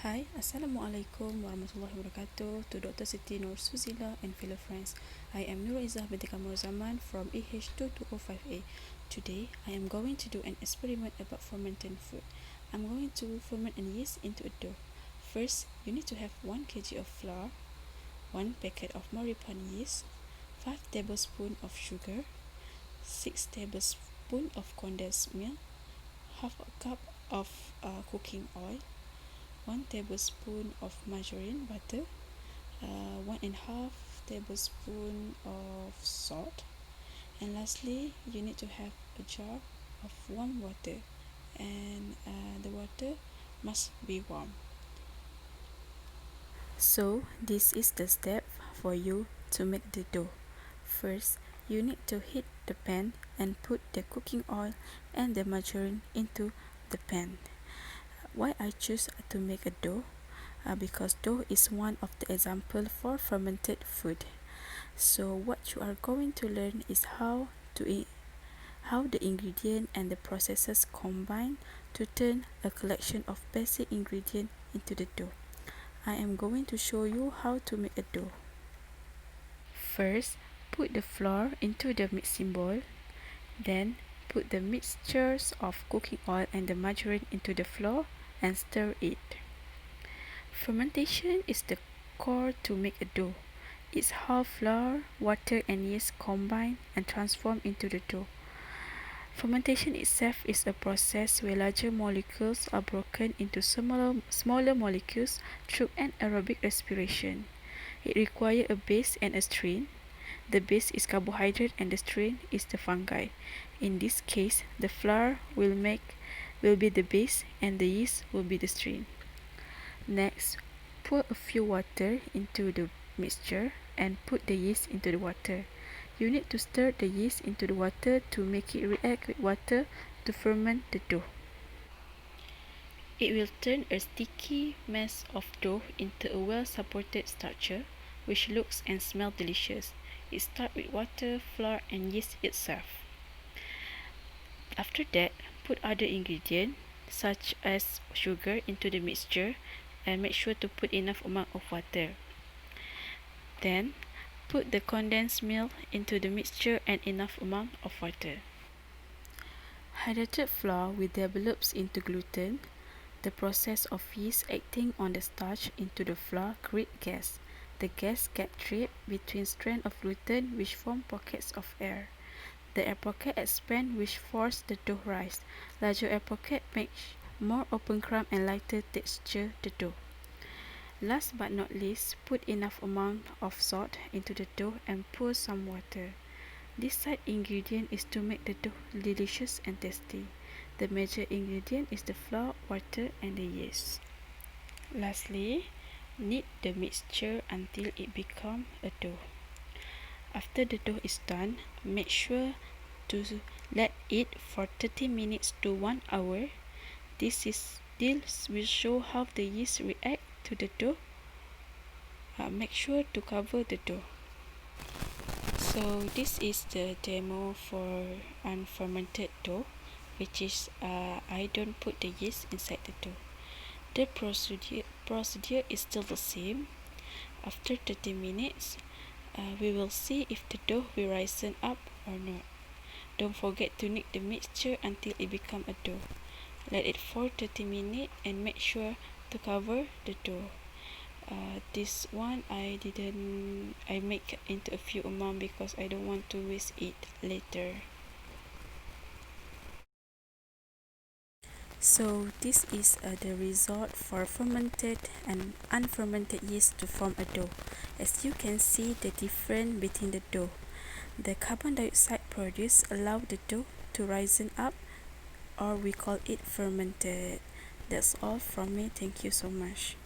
Hi, Assalamualaikum warahmatullahi wabarakatuh to Dr. Siti Nurul and fellow friends. I am Nurul Izzah Binti Kamarulzaman from EH22058. Today, I am going to do an experiment about fermenting food. I'm going to ferment a yeast into a dough. First, you need to have 1 kg of flour, 1 packet of Moripun yeast, 5 tablespoons of sugar, 6 tablespoons of condensed milk, half a cup of cooking oil, 1 tablespoon of margarine butter, 1.5 tablespoon of salt, and lastly you need to have a jar of warm water, and the water must be warm. So this is the step for you to make the dough. First, you need to heat the pan and put the cooking oil and the margarine into the pan. Why I choose to make a dough? Because dough is one of the example for fermented food. So what you are going to learn is how the ingredient and the processes combine to turn a collection of basic ingredients into the dough. I am going to show you how to make a dough. First, put the flour into the mixing bowl. Then, put the mixtures of cooking oil and the margarine into the flour and stir it. Fermentation is the core to make a dough. It's how flour, water and yeast combine and transform into the dough. Fermentation itself is a process where larger molecules are broken into smaller molecules through anaerobic respiration. It requires a base and a strain. The base is carbohydrate and the strain is the fungi. In this case, the flour will be the base and the yeast will be the strain. Next, pour a few water into the mixture and put the yeast into the water. You need to stir the yeast into the water to make it react with water to ferment the dough. It will turn a sticky mess of dough into a well-supported structure which looks and smells delicious. It starts with water, flour and yeast itself. After that, put other ingredients such as sugar into the mixture and make sure to put enough amount of water. Then, put the condensed milk into the mixture and enough amount of water. Hydrated flour will develop into gluten. The process of yeast acting on the starch into the flour creates gas. The gas gets trapped between strands of gluten which form pockets of air. The air pocket expand which force the dough rise. Larger air pocket makes more open crumb and lighter texture the dough. Last but not least, put enough amount of salt into the dough and pour some water. This side ingredient is to make the dough delicious and tasty. The major ingredient is the flour, water and the yeast. Lastly, knead the mixture until it becomes a dough. After the dough is done, make sure to let it for 30 minutes to 1 hour. This will show how the yeast react to the dough. Make sure to cover the dough. So this is the demo for unfermented dough, which is I don't put the yeast inside the dough. The procedure is still the same. After 30 minutes, we will see if the dough will rise up or not. Don't forget to knead the mixture until it becomes a dough. Let it for 30 minutes and make sure to cover the dough. This one I make into a few amount because I don't want to waste it later. So this is the result for fermented and unfermented yeast to form a dough. As you can see the difference between the dough. The carbon dioxide produced allow the dough to rise up, or we call it fermented. That's all from me. Thank you so much.